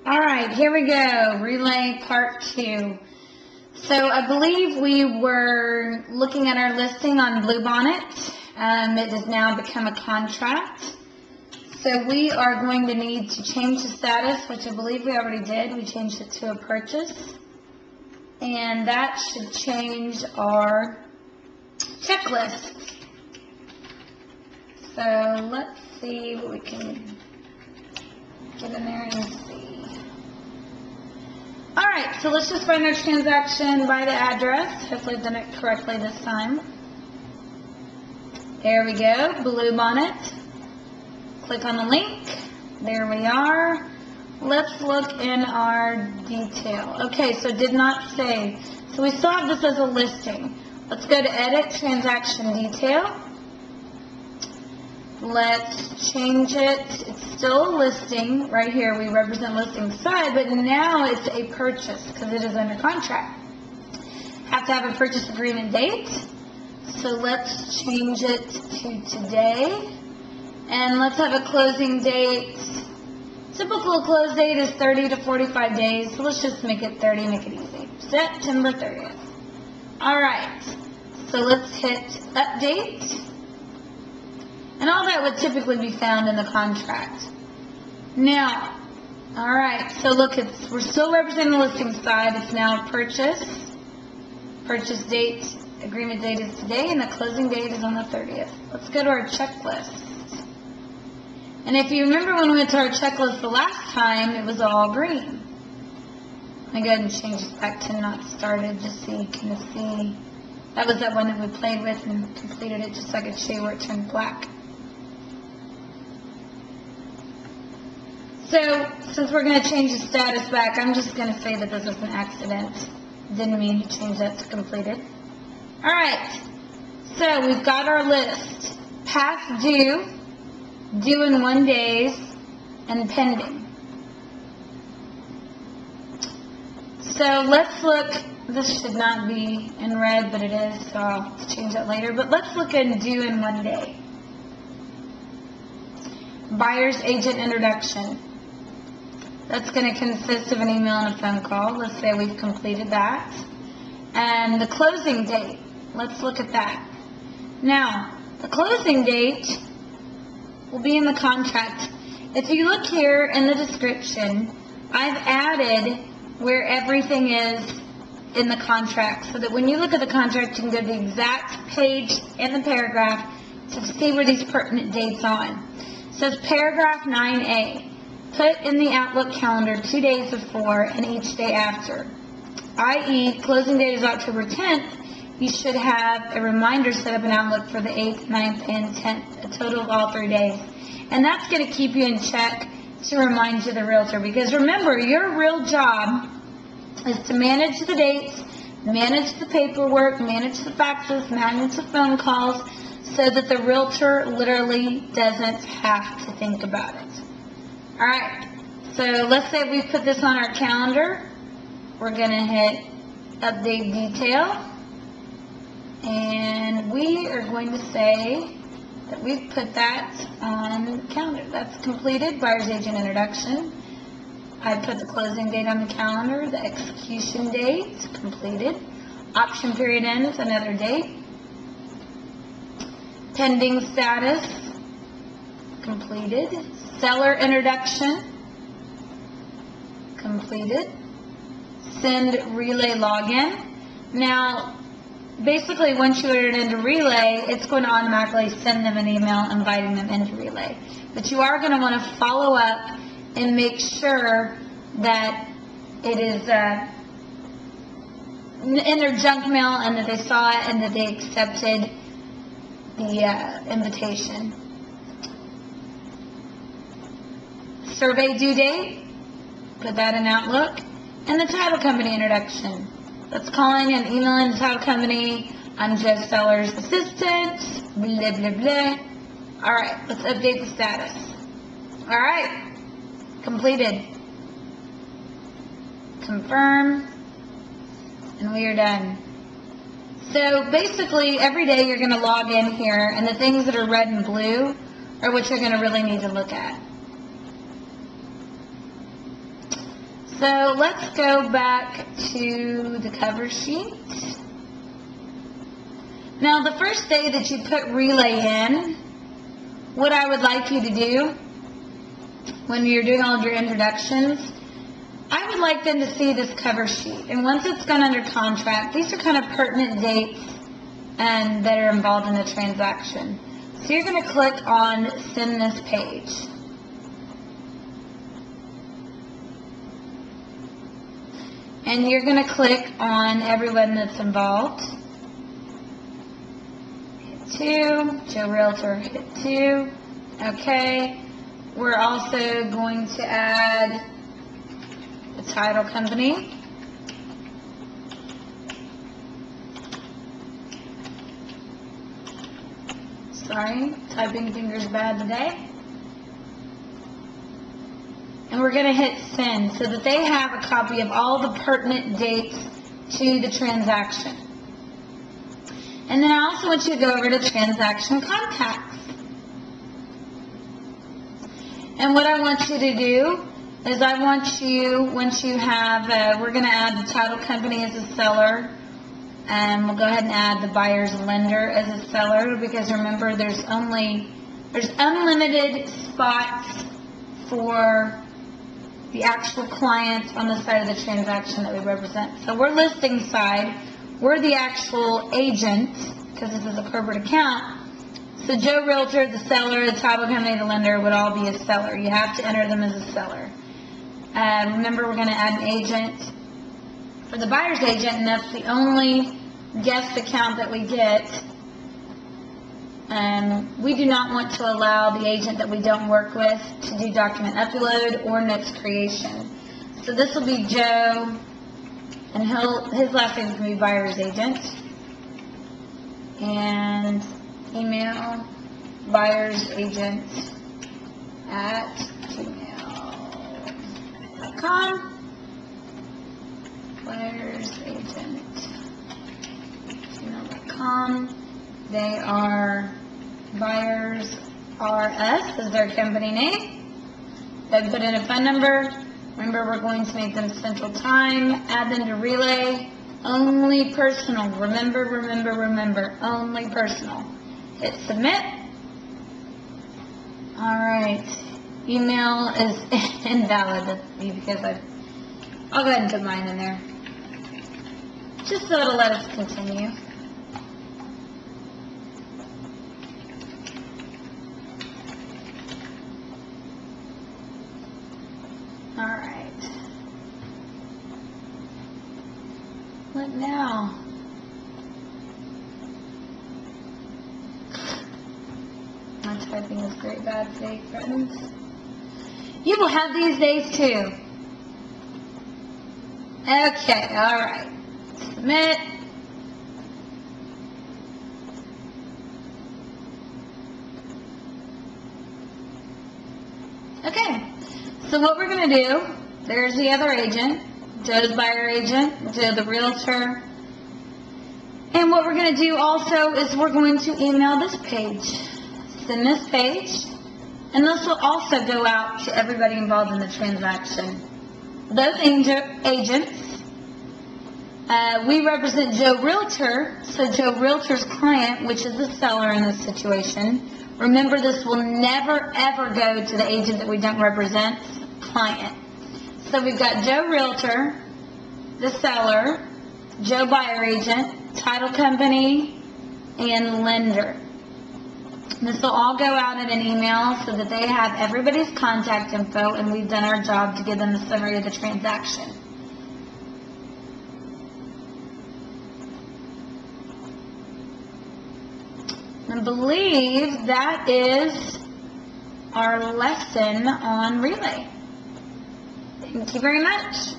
All right, here we go. Relay part 2. So I believe we were looking at our listing on Bluebonnet. It has now become a contract. So we are going to need to change the status, which I believe we already did. We changed it to a purchase. And that should change our checklist. So let's see what we can get in there and see. Alright, so let's just find our transaction by the address. Hopefully I've done it correctly this time. There we go, Bluebonnet. Click on the link. There we are. Let's look in our detail. Okay, so did not save. So we still have this as a listing. Let's go to Edit Transaction Detail. Let's change it. It's still a listing. Right here we represent listing side, but now it's a purchase because it is under contract. Have to have a purchase agreement date. So let's change it to today. And let's have a closing date. Typical close date is 30 to 45 days. So let's just make it 30, make it easy. September 30th. Alright. So let's hit update. And all that would typically be found in the contract. Now, alright, so look, we're still representing the listing side. It's now purchase. Purchase date, agreement date is today, and the closing date is on the 30th. Let's go to our checklist. And if you remember when we went to our checklist the last time, it was all green. Let me go ahead and change this back to not started, just so you can see. That was that one that we played with and completed it just so I could show you where it turned black. So, since we're going to change the status back, I'm just going to say that this was an accident. Didn't mean to change that to completed. Alright, so we've got our list. Past due, due in 1 day, and pending. So let's look, this should not be in red, but it is, so I'll change that later. But let's look in due in 1 day. Buyer's agent introduction. That's going to consist of an email and a phone call. Let's say we've completed that. And the closing date. Let's look at that. Now, the closing date will be in the contract. If you look here in the description, I've added where everything is in the contract so that when you look at the contract, you can go to the exact page in the paragraph to see where these pertinent dates on. It says paragraph 9A. Put in the Outlook calendar 2 days before and each day after. I.e., closing date is October 10th. You should have a reminder set up in Outlook for the 8th, 9th, and 10th, a total of all 3 days. And that's going to keep you in check to remind you the realtor. Because remember, your real job is to manage the dates, manage the paperwork, manage the faxes, manage the phone calls, so that the realtor literally doesn't have to think about it. Alright, so let's say we put this on our calendar. We're going to hit update detail. And we are going to say that we've put that on the calendar. That's completed. Buyer's agent introduction. I put the closing date on the calendar. The execution date, completed. Option period ends, another date. Pending status, completed. Seller introduction, completed. Send relay login. Now, basically, once you enter it into relay, it's going to automatically send them an email inviting them into relay. But you are going to want to follow up and make sure that it is in their junk mail and that they saw it and that they accepted the invitation. Survey due date, put that in Outlook, and the title company introduction. That's calling and emailing the title company. I'm Joe Seller's assistant, blah, blah, blah. Alright, let's update the status. Alright, completed. Confirm, and we are done. So basically, every day you're going to log in here, and the things that are red and blue are what you're going to really need to look at. So let's go back to the cover sheet. Now the first day that you put relay in, what I would like you to do when you're doing all of your introductions, I would like them to see this cover sheet. And once it's gone under contract, these are kind of pertinent dates and that are involved in the transaction. So you're going to click on Send This Page. And you're going to click on everyone that's involved. Hit 2. Joe Realtor, hit 2. Okay. We're also going to add the title company. Sorry, typing finger's bad today. And we're going to hit send so that they have a copy of all the pertinent dates to the transaction. And then I also want you to go over to transaction contacts. And what I want you to do is I want you, once you have, we're going to add the title company as a seller. And we'll go ahead and add the buyer's lender as a seller, because remember there's unlimited spots for the actual client on the side of the transaction that we represent. So we're listing side, we're the actual agent, because this is a corporate account. So Joe Realtor, the seller, the title company, the lender would all be a seller. You have to enter them as a seller. Remember, we're going to add an agent for the buyer's agent, and that's the only guest account that we get. We do not want to allow the agent that we don't work with to do document upload or notes creation. So this will be Joe, and his last name is going to be buyer's agent. And email buyersagent@gmail.com. buyersagent@gmail.com. They are Buyers RS is their company name. They put in a phone number. Remember, we're going to make them Central Time. Add them to relay. Only personal. Remember, only personal. Hit submit. Alright. Email is invalid because I'll go ahead and put mine in there. Just so it'll let us continue. Alright. What now? My typing is very bad today, friends. You will have these days too. Okay, alright. Submit. Okay. So what we're going to do, there's the other agent, Joe's buyer agent, Joe the realtor. And what we're going to do also is we're going to email this page. Send this page. And this will also go out to everybody involved in the transaction. Those agents, we represent Joe Realtor, so Joe Realtor's client, which is the seller in this situation. Remember, this will never, ever go to the agent that we don't represent, client. So we've got Joe Realtor, the seller, Joe buyer agent, title company, and lender. This will all go out in an email so that they have everybody's contact info, and we've done our job to give them a summary of the transaction. I believe that is our lesson on relay. Thank you very much.